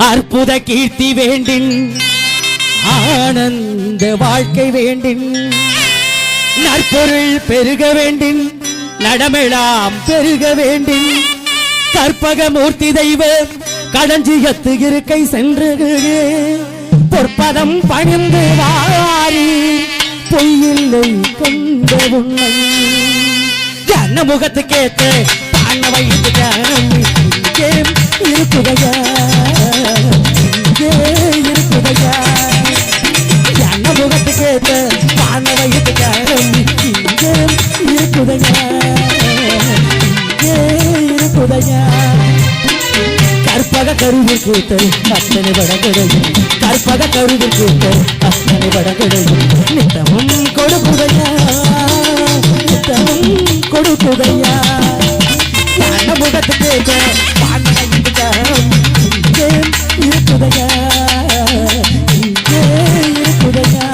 அற்புத கீர்த்தி வேண்டின் ஆனந்த வாழ்க்கை வேண்டின் நற்பொருள் பெருக வேண்டின் நடமெல்லாம் பெருக வேண்டின் கற்பகமூர்த்தி தெய்வ கடஞ்சியத்து இருக்கை சென்று பொற்பதம் பணிந்து வாரி பொய்யில்லை கொண்ட உண்மை ஜன முகத்துக்கேத்த பாண்ண வைத்து இருக்குதையா இருக்குதையா ஜன முகத்துக்கேத்த பாண்ண வைத்து இருக்குதையா இருக்குதையா கற்பக கருவில் கூத்தல் அத்தனை வடகடையும் கற்பக கருவில் கூத்தல் அத்தனை வடகடையும் நித்தமும் கொடுக்குதையா நித்தமும் கொடுக்குதையா ஞான முகத்துக்கு இருக்குதையா இருக்குதையா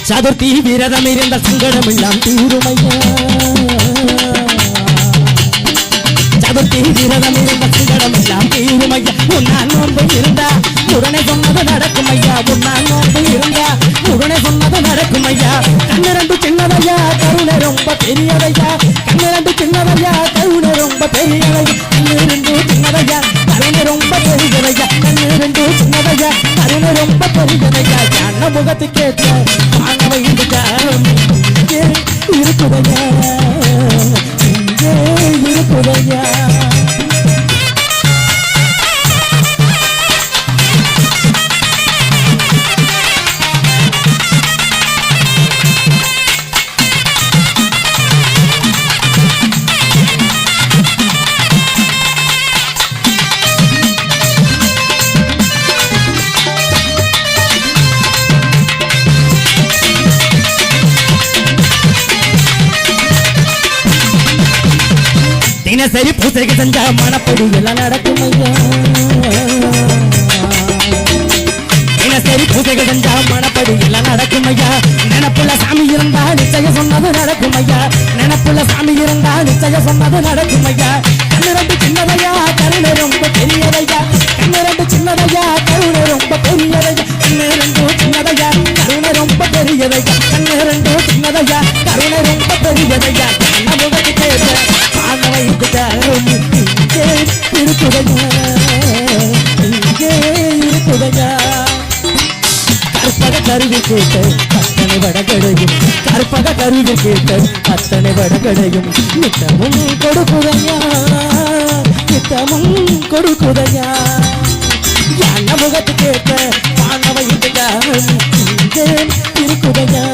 சதுர்த்தி விரதம் இருந்த சங்கடம் எல்லாம் தீருமையா சதுர்த்தி விரதம் இருந்த சங்கடம் எல்லாம் தீருமையா உன்னால் நோன்பு இருந்தா உடனே சொன்னது நடக்கும் ஐயா உன்னால் நோன்பு இருந்தா உடனே சொன்னது நடக்கும் ஐயா கண்ணிரண்டு சின்னதையா கருணை ரொம்ப பெரியதையா கண்ணிரண்டு சின்னதையா கருணை ரொம்ப பெரியதையா கண்ணிரண்டு சின்னதையா கருணை ரொம்ப பெரியதையா கண்ணிரண்டு சின்னதையா கருணை ரொம்ப பெரியதையா ஞான முகத்துக்கேற்ற இருக்குதையா இருக்குதையா தினசரி பூசைக்கு செஞ்சா மனப்படி எல்லாம் நடக்கும் ஐயா தினசரி பூசைக்கு செஞ்சா மனப்படி எல்லாம் நடக்கும் ஐயா நினப்புள்ள சாமி இருந்தா நிச்சயம் சொன்னது நடக்கும் ஐயா நினப்புள்ள சாமி இருந்தா நிச்சயம் சொன்னது நடக்கும் ஐயா கண்ணிரண்டு சின்னதையா கருணை ரொம்ப பெரியதையா கண்ணிரண்டு சின்னதையா கருணை ரொம்ப பெரியதையா கண்ணிரண்டு சின்னதையா கருணை ரொம்ப பெரியதையா கண்ணிரண்டு சின்னதையா கருணை ரொம்ப பெரியதையா கற்பக கருவி கேட்டு அத்தனை வடகடையும் கற்பக கருவி கேட்டு அத்தனை வடகடையும் நித்தமும் கொடுக்குதையா நித்தமும் கொடுக்குதையா ஞான முகத்து கேட்ட பானவை இருக்குதையா